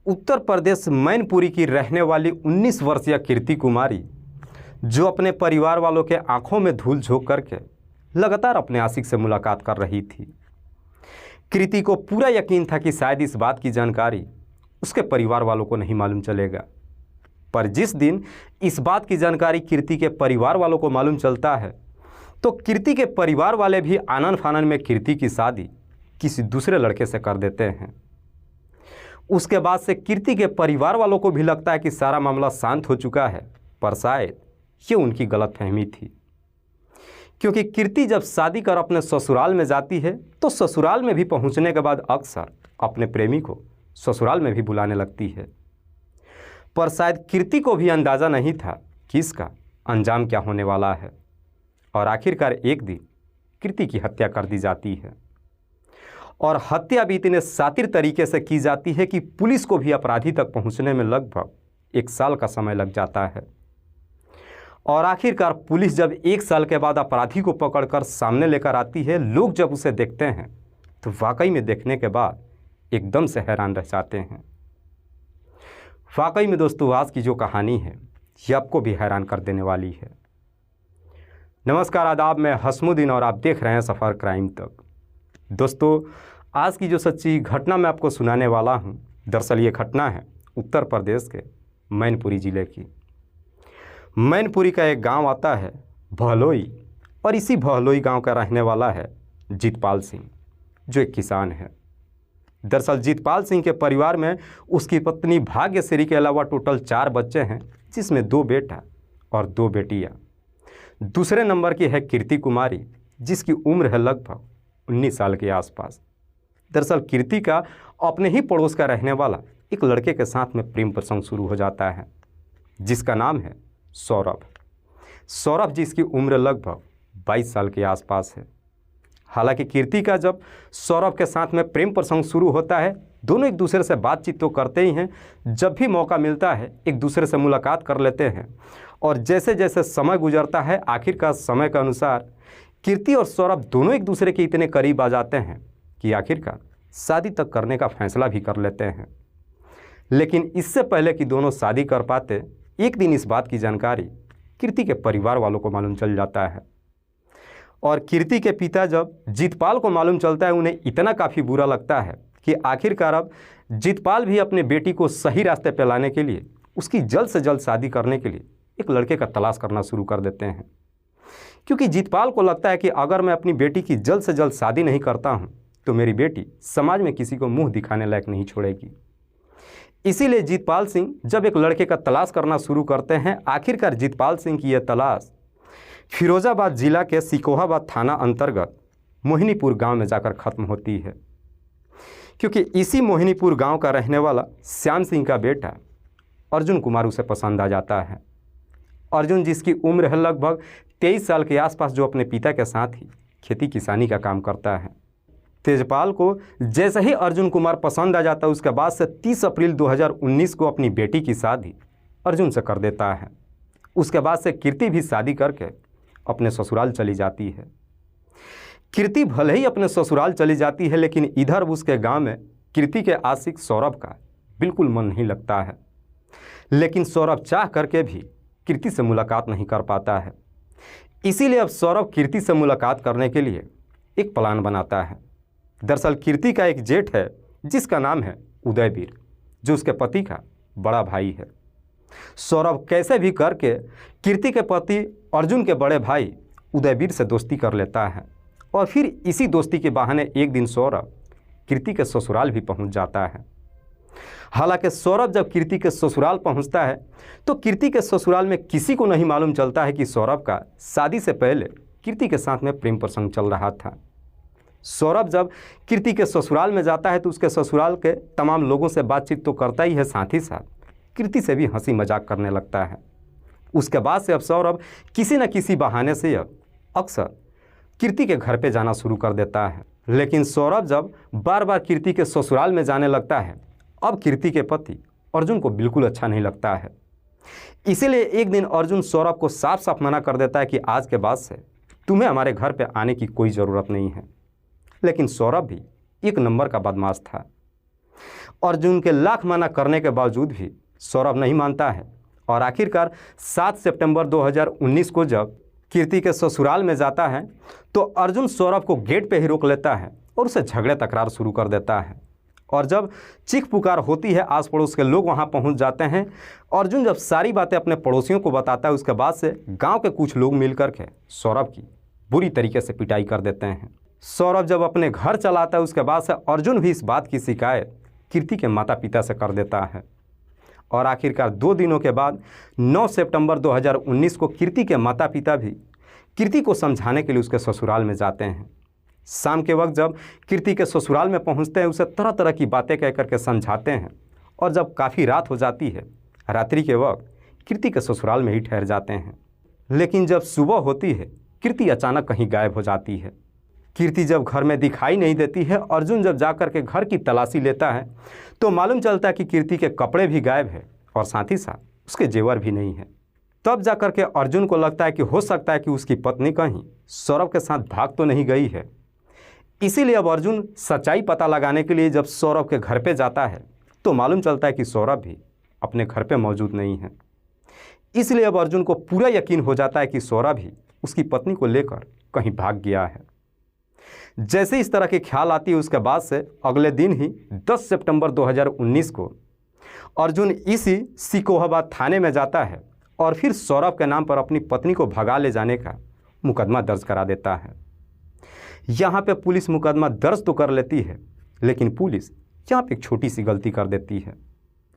उत्तर प्रदेश मैनपुरी की रहने वाली 19 वर्षीय कीर्ति कुमारी, जो अपने परिवार वालों के आंखों में धूल झोंक करके लगातार अपने आशिक से मुलाकात कर रही थी। कीर्ति को पूरा यकीन था कि शायद इस बात की जानकारी उसके परिवार वालों को नहीं मालूम चलेगा, पर जिस दिन इस बात की जानकारी कीर्ति के परिवार वालों को मालूम चलता है तो कीर्ति के परिवार वाले भी आनन फानन में कीर्ति की शादी किसी दूसरे लड़के से कर देते हैं। उसके बाद से कीर्ति के परिवार वालों को भी लगता है कि सारा मामला शांत हो चुका है, पर शायद ये उनकी गलतफहमी थी, क्योंकि कीर्ति जब शादी कर अपने ससुराल में जाती है तो ससुराल में भी पहुंचने के बाद अक्सर अपने प्रेमी को ससुराल में भी बुलाने लगती है। पर शायद कीर्ति को भी अंदाज़ा नहीं था कि इसका अंजाम क्या होने वाला है, और आखिरकार एक दिन कीर्ति की हत्या कर दी जाती है। और हत्या भी इतने शातिर तरीके से की जाती है कि पुलिस को भी अपराधी तक पहुंचने में लगभग 1 साल का समय लग जाता है। और आखिरकार पुलिस जब 1 साल के बाद अपराधी को पकड़कर सामने लेकर आती है, लोग जब उसे देखते हैं तो वाकई में देखने के बाद एकदम से हैरान रह जाते हैं। वाकई में दोस्तों, आज की जो कहानी है ये आपको भी हैरान कर देने वाली है। नमस्कार, आदाब, मैं हसमुद्दीन और आप देख रहे हैं सफ़र क्राइम तक। दोस्तों, आज की जो सच्ची घटना मैं आपको सुनाने वाला हूं, दरअसल ये घटना है उत्तर प्रदेश के मैनपुरी ज़िले की। मैनपुरी का एक गांव आता है बहलोई, और इसी बहलोई गांव का रहने वाला है जीतपाल सिंह, जो एक किसान है। दरअसल जीतपाल सिंह के परिवार में उसकी पत्नी भाग्यश्री के अलावा टोटल 4 बच्चे हैं, जिसमें 2 बेटा और 2 बेटियां। दूसरे नंबर की है कीर्ति कुमारी, जिसकी उम्र है लगभग 19 साल के आसपास। दरअसल कीर्ति का अपने ही पड़ोस का रहने वाला एक लड़के के साथ में प्रेम प्रसंग शुरू हो जाता है, जिसका नाम है सौरभ, जिसकी उम्र लगभग 22 साल के आसपास है। हालांकि कीर्ति का जब सौरभ के साथ में प्रेम प्रसंग शुरू होता है, दोनों एक दूसरे से बातचीत तो करते ही हैं, जब भी मौका मिलता है एक दूसरे से मुलाकात कर लेते हैं। और जैसे जैसे समय गुजरता है, आखिरकार समय के अनुसार कीर्ति और सौरभ दोनों एक दूसरे के इतने करीब आ जाते हैं कि आखिरकार शादी तक करने का फैसला भी कर लेते हैं। लेकिन इससे पहले कि दोनों शादी कर पाते, एक दिन इस बात की जानकारी कीर्ति के परिवार वालों को मालूम चल जाता है। और कीर्ति के पिता जब जीतपाल को मालूम चलता है, उन्हें इतना काफ़ी बुरा लगता है कि आखिरकार अब जीतपाल भी अपने बेटी को सही रास्ते पर लाने के लिए, उसकी जल्द से जल्द शादी करने के लिए एक लड़के का तलाश करना शुरू कर देते हैं। क्योंकि जीतपाल को लगता है कि अगर मैं अपनी बेटी की जल्द से जल्द शादी नहीं करता हूं तो मेरी बेटी समाज में किसी को मुंह दिखाने लायक नहीं छोड़ेगी। इसीलिए जीतपाल सिंह जब एक लड़के का तलाश करना शुरू करते हैं, आखिरकार जीतपाल सिंह की यह तलाश फिरोजाबाद जिला के सिकोहाबाद थाना अंतर्गत मोहिनीपुर गांव में जाकर ख़त्म होती है। क्योंकि इसी मोहिनीपुर गांव का रहने वाला श्याम सिंह का बेटा अर्जुन कुमार उसे पसंद आ जाता है। अर्जुन, जिसकी उम्र है लगभग 23 साल के आसपास, जो अपने पिता के साथ ही खेती किसानी का काम करता है। तेजपाल को जैसे ही अर्जुन कुमार पसंद आ जाता है, उसके बाद से 30 अप्रैल 2019 को अपनी बेटी की शादी अर्जुन से कर देता है। उसके बाद से कीर्ति भी शादी करके अपने ससुराल चली जाती है। कीर्ति भले ही अपने ससुराल चली जाती है, लेकिन इधर उसके गांव में कीर्ति के आशिक सौरभ का बिल्कुल मन नहीं लगता है। लेकिन सौरभ चाह करके भी कीर्ति से मुलाकात नहीं कर पाता है। इसीलिए अब सौरभ कीर्ति से मुलाकात करने के लिए एक प्लान बनाता है। दरअसल कीर्ति का एक जेठ है, जिसका नाम है उदयवीर, जो उसके पति का बड़ा भाई है। सौरभ कैसे भी करके कीर्ति के पति अर्जुन के बड़े भाई उदयवीर से दोस्ती कर लेता है, और फिर इसी दोस्ती के बहाने एक दिन सौरभ कीर्ति के ससुराल भी पहुंच जाता है। हालांकि सौरभ जब कीर्ति के ससुराल पहुंचता है तो कीर्ति के ससुराल में किसी को नहीं मालूम चलता है कि सौरभ का शादी से पहले कीर्ति के साथ में प्रेम प्रसंग चल रहा था। सौरभ जब कीर्ति के ससुराल में जाता है तो उसके ससुराल के तमाम लोगों से बातचीत तो करता ही है, साथ ही साथ कीर्ति से भी हंसी मजाक करने लगता है। उसके बाद से अब सौरभ किसी न किसी बहाने से अब अक्सर कीर्ति के घर पे जाना शुरू कर देता है। लेकिन सौरभ जब बार बार कीर्ति के ससुराल में जाने लगता है, अब कीर्ति के पति अर्जुन को बिल्कुल अच्छा नहीं लगता है। इसीलिए एक दिन अर्जुन सौरभ को साफ साफ मना कर देता है कि आज के बाद से तुम्हें हमारे घर पे आने की कोई ज़रूरत नहीं है। लेकिन सौरभ भी एक नंबर का बदमाश था। अर्जुन के लाख मना करने के बावजूद भी सौरभ नहीं मानता है और आखिरकार 7 सितंबर 2019 को जब कीर्ति के ससुराल में जाता है तो अर्जुन सौरभ को गेट पे ही रोक लेता है और उसे झगड़े तकरार शुरू कर देता है। और जब चीख पुकार होती है, आस पड़ोस के लोग वहां पहुंच जाते हैं। अर्जुन जब सारी बातें अपने पड़ोसियों को बताता है, उसके बाद से गांव के कुछ लोग मिलकर के सौरभ की बुरी तरीके से पिटाई कर देते हैं। सौरभ जब अपने घर चला आता है, उसके बाद से अर्जुन भी इस बात की शिकायत कीर्ति के माता पिता से कर देता है। और आखिरकार 2 दिनों के बाद 9 सितंबर 2019 को कीर्ति के माता पिता भी कीर्ति को समझाने के लिए उसके ससुराल में जाते हैं। शाम के वक्त जब कीर्ति के ससुराल में पहुंचते हैं, उसे तरह तरह की बातें कह करके समझाते हैं। और जब काफ़ी रात हो जाती है, रात्रि के वक्त कीर्ति के ससुराल में ही ठहर जाते हैं। लेकिन जब सुबह होती है, कीर्ति अचानक कहीं गायब हो जाती है। कीर्ति जब घर में दिखाई नहीं देती है, अर्जुन जब जाकर के घर की तलाशी लेता है तो मालूम चलता है कि कीर्ति के कपड़े भी गायब है और साथ ही साथ उसके जेवर भी नहीं है। तब जाकर के अर्जुन को लगता है कि हो सकता है कि उसकी पत्नी कहीं सौरभ के साथ भाग तो नहीं गई है। इसीलिए अब अर्जुन सच्चाई पता लगाने के लिए जब सौरभ के घर पे जाता है तो मालूम चलता है कि सौरभ भी अपने घर पे मौजूद नहीं है। इसलिए अब अर्जुन को पूरा यकीन हो जाता है कि सौरभ ही उसकी पत्नी को लेकर कहीं भाग गया है। जैसे इस तरह के ख्याल आती है, उसके बाद से अगले दिन ही 10 सितंबर 2019 को अर्जुन इसी सिकोहाबाद थाने में जाता है और फिर सौरभ के नाम पर अपनी पत्नी को भगा ले जाने का मुकदमा दर्ज करा देता है। यहाँ पे पुलिस मुकदमा दर्ज तो कर लेती है, लेकिन पुलिस यहाँ पे एक छोटी सी गलती कर देती है।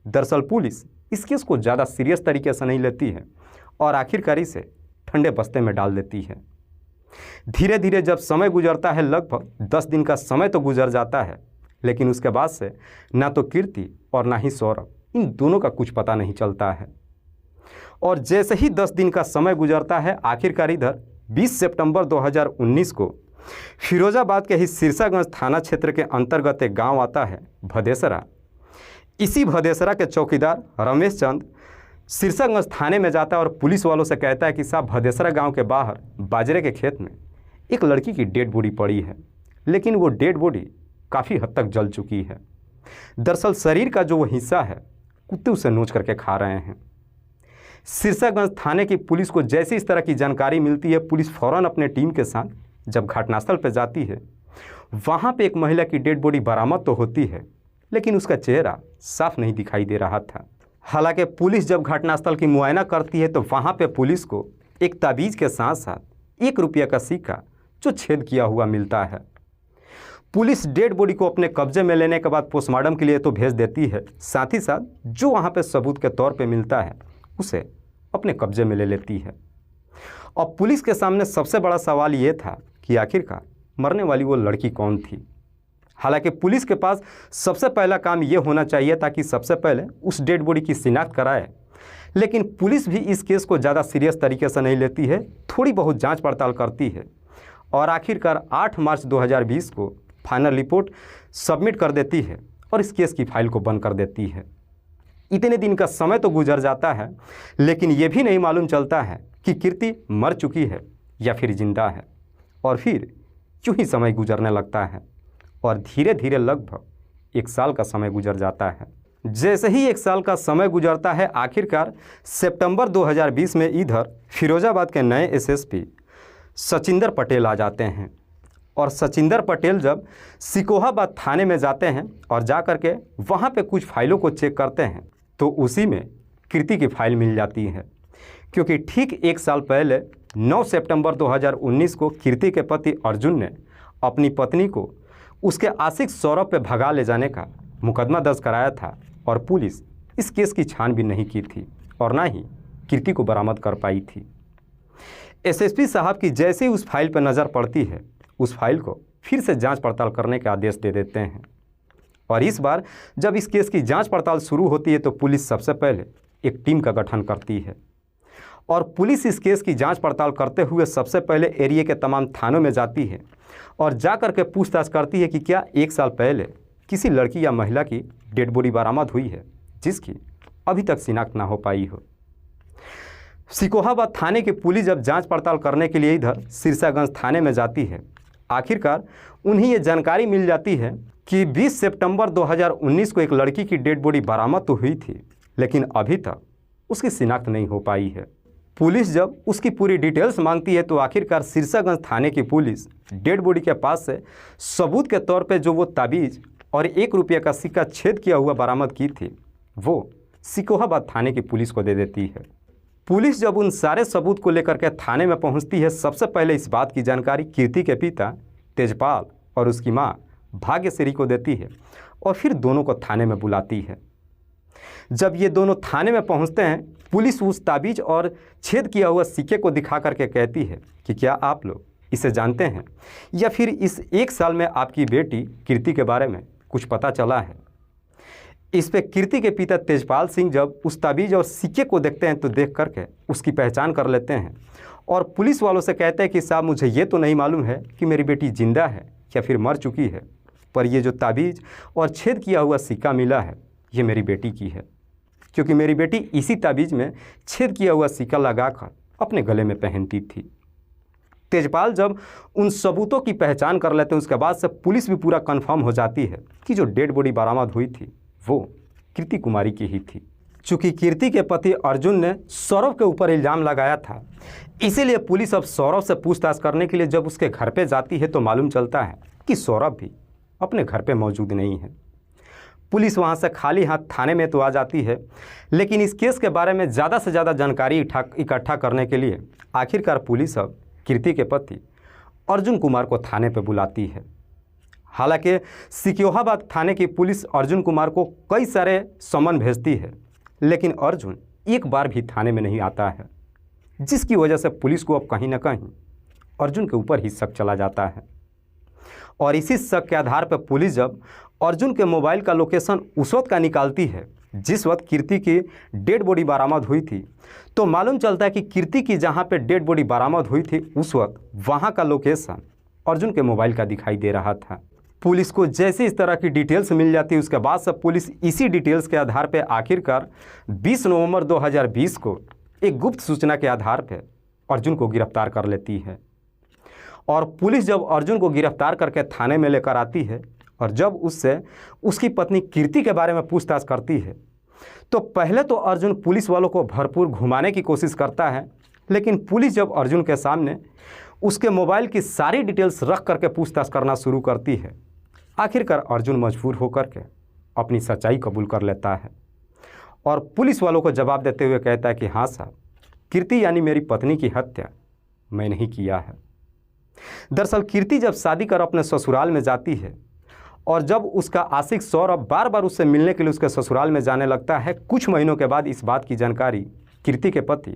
दरअसल पुलिस इस केस को ज़्यादा सीरियस तरीके से नहीं लेती है और आखिरकार इसे ठंडे बस्ते में डाल देती है। धीरे धीरे जब समय गुजरता है, लगभग 10 दिन का समय तो गुजर जाता है, लेकिन उसके बाद से ना तो कीर्ति और ना ही सौरभ, इन दोनों का कुछ पता नहीं चलता है। और जैसे ही 10 दिन का समय गुजरता है, आखिरकार इधर 20 सितंबर 2019 को फिरोजाबाद के ही सिरसागंज थाना क्षेत्र के अंतर्गत एक गांव आता है भदेसरा। इसी भदेसरा के चौकीदार रमेश चंद सिरसागंज थाने में जाता है और पुलिस वालों से कहता है कि साहब, भदेसरा गांव के बाहर बाजरे के खेत में एक लड़की की डेड बॉडी पड़ी है, लेकिन वो डेड बॉडी काफ़ी हद तक जल चुकी है। दरअसल शरीर का जो वो हिस्सा है, कुत्ते उसे नोच करके खा रहे हैं। सिरसागंज थाने की पुलिस को जैसे इस तरह की जानकारी मिलती है, पुलिस फ़ौरन अपने टीम के साथ जब घटनास्थल पर जाती है, वहाँ पे एक महिला की डेड बॉडी बरामद तो होती है, लेकिन उसका चेहरा साफ नहीं दिखाई दे रहा था। हालांकि पुलिस जब घटनास्थल की मुआयना करती है तो वहाँ पे पुलिस को एक ताबीज़ के साथ साथ 1 रुपये का सिक्का जो छेद किया हुआ मिलता है। पुलिस डेड बॉडी को अपने कब्जे में लेने के बाद पोस्टमार्टम के लिए तो भेज देती है, साथ ही साथ जो वहाँ पे सबूत के तौर पे मिलता है उसे अपने कब्जे में ले लेती है। और पुलिस के सामने सबसे बड़ा सवाल ये था कि आखिरकार मरने वाली वो लड़की कौन थी। हालांकि पुलिस के पास सबसे पहला काम ये होना चाहिए था कि सबसे पहले उस डेड बॉडी की शिनाख्त कराए, लेकिन पुलिस भी इस केस को ज़्यादा सीरियस तरीके से नहीं लेती है, थोड़ी बहुत जांच पड़ताल करती है और आखिरकार 8 मार्च 2020 को फाइनल रिपोर्ट सबमिट कर देती है और इस केस की फाइल को बंद कर देती है। इतने दिन का समय तो गुजर जाता है, लेकिन ये भी नहीं मालूम चलता है कि कीर्ति मर चुकी है या फिर जिंदा है। और फिर यूँ ही समय गुजरने लगता है और धीरे धीरे लगभग 1 साल का समय गुजर जाता है। जैसे ही 1 साल का समय गुजरता है, आखिरकार सितंबर 2020 में इधर फिरोजाबाद के नए एसएसपी सचिंदर पटेल आ जाते हैं। और सचिंदर पटेल जब सिकोहाबाद थाने में जाते हैं और जा कर के वहाँ पे कुछ फाइलों को चेक करते हैं तो उसी में कीर्ति की फाइल मिल जाती है, क्योंकि ठीक 1 साल पहले 9 सितंबर 2019 को कीर्ति के पति अर्जुन ने अपनी पत्नी को उसके आशिक सौरभ पे भगा ले जाने का मुकदमा दर्ज कराया था और पुलिस इस केस की छानबीन नहीं की थी और ना ही कीर्ति को बरामद कर पाई थी। एसएसपी साहब की जैसे ही उस फाइल पर नज़र पड़ती है, उस फाइल को फिर से जांच पड़ताल करने के आदेश दे देते हैं। और इस बार जब इस केस की जांच पड़ताल शुरू होती है तो पुलिस सबसे पहले एक टीम का गठन करती है और पुलिस इस केस की जांच पड़ताल करते हुए सबसे पहले एरिया के तमाम थानों में जाती है और जा कर के पूछताछ करती है कि क्या 1 साल पहले किसी लड़की या महिला की डेड बॉडी बरामद हुई है जिसकी अभी तक शिनाख्त ना हो पाई हो। सिकोहाबाद थाने की पुलिस जब जांच पड़ताल करने के लिए इधर सिरसागंज थाने में जाती है, आखिरकार उन्हें ये जानकारी मिल जाती है कि 20 सितंबर 2019 को एक लड़की की डेड बॉडी बरामद तो हुई थी, लेकिन अभी तक उसकी शिनाख्त नहीं हो पाई है। पुलिस जब उसकी पूरी डिटेल्स मांगती है तो आखिरकार सिरसागंज थाने की पुलिस डेड बॉडी के पास से सबूत के तौर पे जो वो ताबीज़ और 1 रुपये का सिक्का छेद किया हुआ बरामद की थी, वो सिकोहाबाद थाने की पुलिस को दे देती है। पुलिस जब उन सारे सबूत को लेकर के थाने में पहुंचती है, सबसे पहले इस बात की जानकारी कीर्ति के पिता तेजपाल और उसकी मां भाग्यश्री को देती है और फिर दोनों को थाने में बुलाती है। जब ये दोनों थाने में पहुंचते हैं, पुलिस उस ताबीज़ और छेद किया हुआ सिक्के को दिखा करके कहती है कि क्या आप लोग इसे जानते हैं या फिर इस 1 साल में आपकी बेटी कीर्ति के बारे में कुछ पता चला है। इस पे कीर्ति के पिता तेजपाल सिंह जब उस ताबीज़ और सिक्के को देखते हैं तो देख करके उसकी पहचान कर लेते हैं और पुलिस वालों से कहते हैं कि साहब, मुझे ये तो नहीं मालूम है कि मेरी बेटी जिंदा है या फिर मर चुकी है, पर ये जो ताबीज़ और छेद किया हुआ सिक्का मिला है ये मेरी बेटी की है, क्योंकि मेरी बेटी इसी ताबीज़ में छेद किया हुआ सिक्का लगाकर अपने गले में पहनती थी। तेजपाल जब उन सबूतों की पहचान कर लेते हैं, उसके बाद से पुलिस भी पूरा कंफर्म हो जाती है कि जो डेड बॉडी बरामद हुई थी वो कीर्ति कुमारी की ही थी। चूँकि कीर्ति के पति अर्जुन ने सौरभ के ऊपर इल्ज़ाम लगाया था, इसीलिए पुलिस अब सौरभ से पूछताछ करने के लिए जब उसके घर पे जाती है तो मालूम चलता है कि सौरभ भी अपने घर पे मौजूद नहीं है। पुलिस वहाँ से खाली हाथ थाने में तो आ जाती है, लेकिन इस केस के बारे में ज़्यादा से ज़्यादा जानकारी इकट्ठा करने के लिए आखिरकार पुलिस अब कीर्ति के पति अर्जुन कुमार को थाने पर बुलाती है। हालांकि सिकोहाबाद थाने की पुलिस अर्जुन कुमार को कई सारे समन भेजती है, लेकिन अर्जुन एक बार भी थाने में नहीं आता है, जिसकी वजह से पुलिस को अब कहीं ना कहीं अर्जुन के ऊपर ही शक चला जाता है। और इसी शक के आधार पर पुलिस जब अर्जुन के मोबाइल का लोकेशन उस वक्त का निकालती है जिस वक्त कीर्ति की डेड बॉडी बरामद हुई थी, तो मालूम चलता है कि कीर्ति की जहां पे डेड बॉडी बरामद हुई थी उस वक्त वहां का लोकेशन अर्जुन के मोबाइल का दिखाई दे रहा था। पुलिस को जैसे इस तरह की डिटेल्स मिल जाती है, उसके बाद से पुलिस इसी डिटेल्स के आधार पर आखिरकार 20 नवंबर 2020 को एक गुप्त सूचना के आधार पर अर्जुन को गिरफ्तार कर लेती है। और पुलिस जब अर्जुन को गिरफ्तार करके थाने में लेकर आती है और जब उससे उसकी पत्नी कीर्ति के बारे में पूछताछ करती है, तो पहले तो अर्जुन पुलिस वालों को भरपूर घुमाने की कोशिश करता है, लेकिन पुलिस जब अर्जुन के सामने उसके मोबाइल की सारी डिटेल्स रख करके पूछताछ करना शुरू करती है, आखिरकार अर्जुन मजबूर होकर के अपनी सच्चाई कबूल कर लेता है और पुलिस वालों को जवाब देते हुए कहता है कि हाँ साहब, कीर्ति यानी मेरी पत्नी की हत्या मैंने ही किया है। दरअसल कीर्ति जब शादी कर अपने ससुराल में जाती है और जब उसका आशिक सौरभ बार बार उससे मिलने के लिए उसके ससुराल में जाने लगता है, कुछ महीनों के बाद इस बात की जानकारी कीर्ति के पति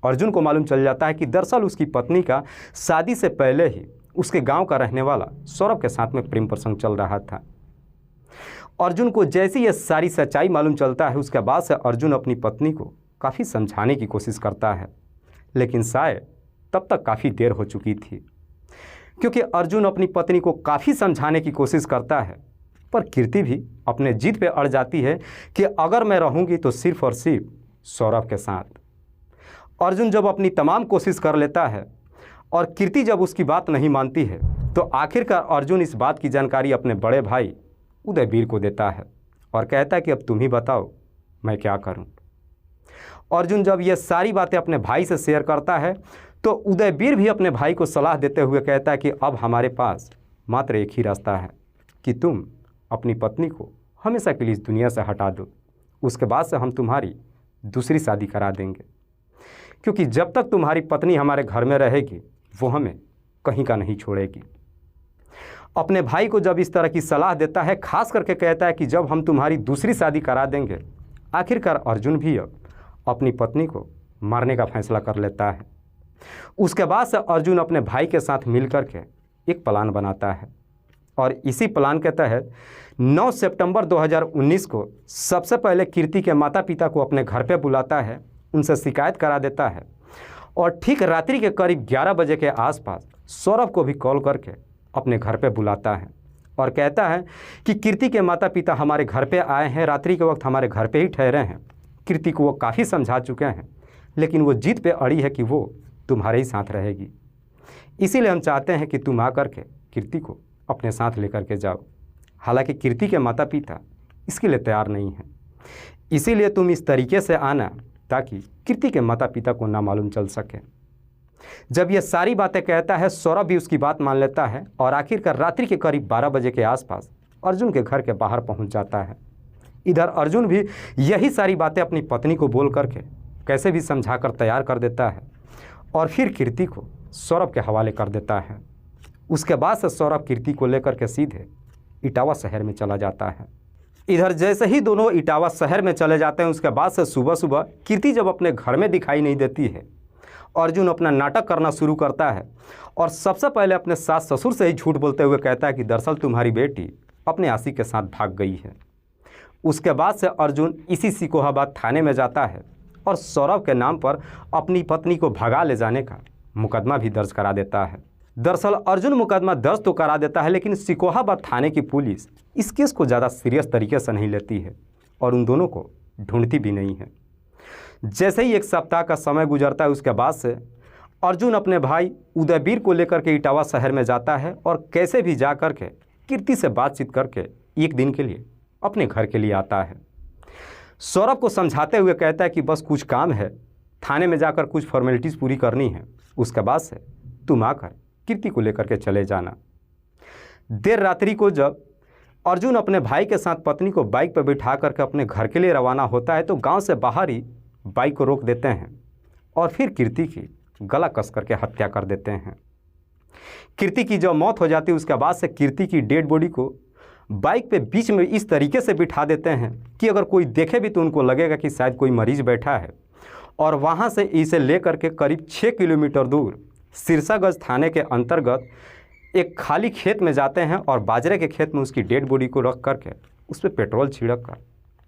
अर्जुन को मालूम चल जाता है कि दरअसल उसकी पत्नी का शादी से पहले ही उसके गांव का रहने वाला सौरभ के साथ में प्रेम प्रसंग चल रहा था। अर्जुन को जैसे ये सारी सच्चाई मालूम चलता है, उसके बाद से अर्जुन अपनी पत्नी को काफ़ी समझाने की कोशिश करता है, लेकिन शायद तब तक काफ़ी देर हो चुकी थी, क्योंकि अर्जुन अपनी पत्नी को काफ़ी समझाने की कोशिश करता है, पर कीर्ति भी अपने जिद पे अड़ जाती है कि अगर मैं रहूँगी तो सिर्फ और सिर्फ सौरभ के साथ। अर्जुन जब अपनी तमाम कोशिश कर लेता है और कीर्ति जब उसकी बात नहीं मानती है, तो आखिरकार अर्जुन इस बात की जानकारी अपने बड़े भाई उदयवीर को देता है और कहता है कि अब तुम ही बताओ मैं क्या करूं। अर्जुन जब ये सारी बातें अपने भाई से शेयर करता है, तो उदयवीर भी अपने भाई को सलाह देते हुए कहता है कि अब हमारे पास मात्र एक ही रास्ता है कि तुम अपनी पत्नी को हमेशा के लिए इस दुनिया से हटा दो, उसके बाद से हम तुम्हारी दूसरी शादी करा देंगे, क्योंकि जब तक तुम्हारी पत्नी हमारे घर में रहेगी वो हमें कहीं का नहीं छोड़ेगी। अपने भाई को जब इस तरह की सलाह देता है, खास करके कहता है कि जब हम तुम्हारी दूसरी शादी करा देंगे, आखिरकार अर्जुन भी अब अपनी पत्नी को मारने का फैसला कर लेता है। उसके बाद से अर्जुन अपने भाई के साथ मिलकर के एक प्लान बनाता है और इसी प्लान के तहत 9 सितंबर 2019 को सबसे पहले कीर्ति के माता पिता को अपने घर पे बुलाता है, उनसे शिकायत करा देता है और ठीक रात्रि के करीब 11 बजे के आसपास सौरभ को भी कॉल करके अपने घर पे बुलाता है और कहता है कि कीर्ति के माता पिता हमारे घर पे आए हैं, रात्रि के वक्त हमारे घर पे ही ठहरे हैं। कीर्ति को वो काफ़ी समझा चुके हैं, लेकिन वो जिद पे अड़ी है कि वो तुम्हारे ही साथ रहेगी, इसीलिए हम चाहते हैं कि तुम आकर के कीर्ति को अपने साथ लेकर के जाओ। हालांकि कीर्ति के माता पिता इसके लिए तैयार नहीं हैं। इसीलिए तुम इस तरीके से आना ताकि कीर्ति के माता पिता को ना मालूम चल सके। जब ये सारी बातें कहता है, सौरभ भी उसकी बात मान लेता है और आखिरकार रात्रि के करीब 12 बजे के आसपास अर्जुन के घर के बाहर पहुंच जाता है। इधर अर्जुन भी यही सारी बातें अपनी पत्नी को बोल करके कैसे भी समझाकर तैयार कर देता है और फिर कीर्ति को सौरभ के हवाले कर देता है। उसके बाद से सौरभ कीर्ति को लेकर के सीधे इटावा शहर में चला जाता है। इधर जैसे ही दोनों इटावा शहर में चले जाते हैं, उसके बाद से सुबह सुबह कीर्ति जब अपने घर में दिखाई नहीं देती है, अर्जुन अपना नाटक करना शुरू करता है और सबसे पहले अपने सास ससुर से ही झूठ बोलते हुए कहता है कि दरअसल तुम्हारी बेटी अपने आशिक के साथ भाग गई है। उसके बाद से अर्जुन इसी सिकोहाबाद थाने में जाता है और सौरभ के नाम पर अपनी पत्नी को भगा ले जाने का मुकदमा भी दर्ज करा देता है। दरअसल अर्जुन मुकदमा दर्ज तो करा देता है, लेकिन सिकोहाबाद थाने की पुलिस इस केस को ज़्यादा सीरियस तरीके से नहीं लेती है और उन दोनों को ढूंढती भी नहीं है। जैसे ही 1 सप्ताह का समय गुजरता है, उसके बाद से अर्जुन अपने भाई उदयवीर को लेकर के इटावा शहर में जाता है और कैसे भी जा कर के कीर्ति से बातचीत करके एक दिन के लिए अपने घर के लिए आता है। सौरभ को समझाते हुए कहता है कि बस कुछ काम है, थाने में जाकर कुछ फॉर्मेलिटीज़ पूरी करनी है, उसके बाद से तुम आकर कीर्ति को लेकर के चले जाना। देर रात्रि को जब अर्जुन अपने भाई के साथ पत्नी को बाइक पर बिठा करके अपने घर के लिए रवाना होता है, तो गांव से बाहर ही बाइक को रोक देते हैं और फिर कीर्ति की गला कस करके हत्या कर देते हैं। कीर्ति की जब मौत हो जाती है, उसके बाद से कीर्ति की डेड बॉडी को बाइक पे बीच में इस तरीके से बिठा देते हैं कि अगर कोई देखे भी तो उनको लगेगा कि शायद कोई मरीज बैठा है, और वहाँ से इसे लेकर के करीब 6 किलोमीटर दूर सिरसागंज थाने के अंतर्गत एक खाली खेत में जाते हैं और बाजरे के खेत में उसकी डेड बॉडी को रख करके उस पर पेट्रोल छिड़क कर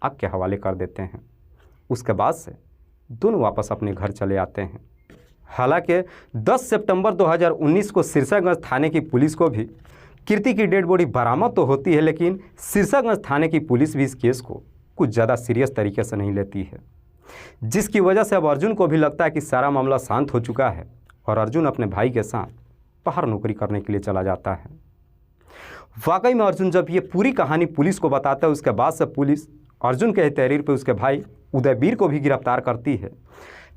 आग के हवाले कर देते हैं। उसके बाद से दोनों वापस अपने घर चले आते हैं। हालांकि 10 सितंबर 2019 को सिरसागंज थाने की पुलिस को भी कीर्ति की डेड बॉडी बरामद तो होती है, लेकिन सिरसागंज थाने की पुलिस भी इस केस को कुछ ज़्यादा सीरियस तरीके से नहीं लेती है, जिसकी वजह से अब अर्जुन को भी लगता है कि सारा मामला शांत हो चुका है और अर्जुन अपने भाई के साथ बाहर नौकरी करने के लिए चला जाता है। वाकई में अर्जुन जब ये पूरी कहानी पुलिस को बताता है, उसके बाद से पुलिस अर्जुन के तहरीर पर उसके भाई उदयवीर को भी गिरफ्तार करती है।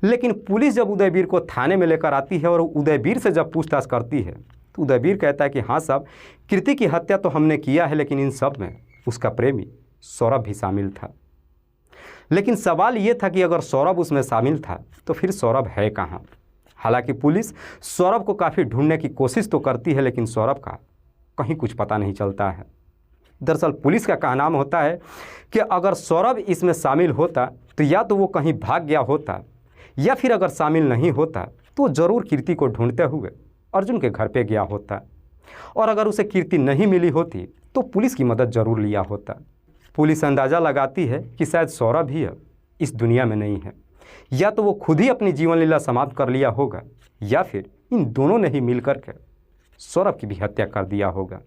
लेकिन पुलिस जब उदयवीर को थाने में लेकर आती है और उदयवीर से जब पूछताछ करती है, तो उदयवीर कहता है कि हाँ साहब, कीर्ति की हत्या तो हमने किया है, लेकिन इन सब में उसका प्रेमी सौरभ भी शामिल था। लेकिन सवाल ये था कि अगर सौरभ उसमें शामिल था तो फिर सौरभ है कहाँ। हालांकि पुलिस सौरभ को काफ़ी ढूंढने की कोशिश तो करती है, लेकिन सौरभ का कहीं कुछ पता नहीं चलता है। दरअसल पुलिस का कहना होता है कि अगर सौरभ इसमें शामिल होता तो या तो वो कहीं भाग गया होता, या फिर अगर शामिल नहीं होता तो ज़रूर कीर्ति को ढूंढते हुए अर्जुन के घर पे गया होता, और अगर उसे कीर्ति नहीं मिली होती तो पुलिस की मदद ज़रूर लिया होता। पुलिस अंदाज़ा लगाती है कि शायद सौरभ ही अब इस दुनिया में नहीं है, या तो वो खुद ही अपनी जीवन लीला समाप्त कर लिया होगा, या फिर इन दोनों ने ही मिल करके सौरभ की भी हत्या कर दिया होगा।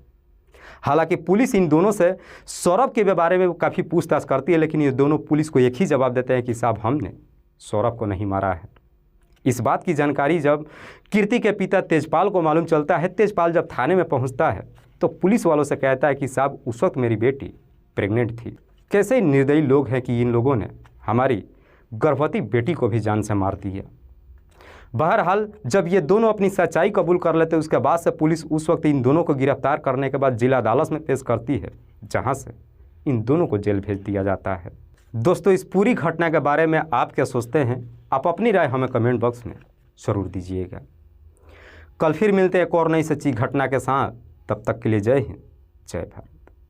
हालांकि पुलिस इन दोनों से सौरभ के बारे में काफ़ी पूछताछ करती है, लेकिन ये दोनों पुलिस को एक ही जवाब देते हैं कि साहब, हमने सौरभ को नहीं मारा है। इस बात की जानकारी जब कीर्ति के पिता तेजपाल को मालूम चलता है, तेजपाल जब थाने में पहुंचता है तो पुलिस वालों से कहता है कि साहब, उस वक्त मेरी बेटी प्रेग्नेंट थी। कैसे निर्दयी लोग हैं कि इन लोगों ने हमारी गर्भवती बेटी को भी जान से मार दिया। बहरहाल जब ये दोनों अपनी सच्चाई कबूल कर लेते, उसके बाद से पुलिस उस वक्त इन दोनों को गिरफ्तार करने के बाद जिला अदालत में पेश करती है, जहाँ से इन दोनों को जेल भेज दिया जाता है। दोस्तों, इस पूरी घटना के बारे में आप क्या सोचते हैं? आप अपनी राय हमें कमेंट बॉक्स में ज़रूर दीजिएगा। कल फिर मिलते हैं एक और नई सच्ची घटना के साथ। तब तक के लिए जय हिंद, जय भारत।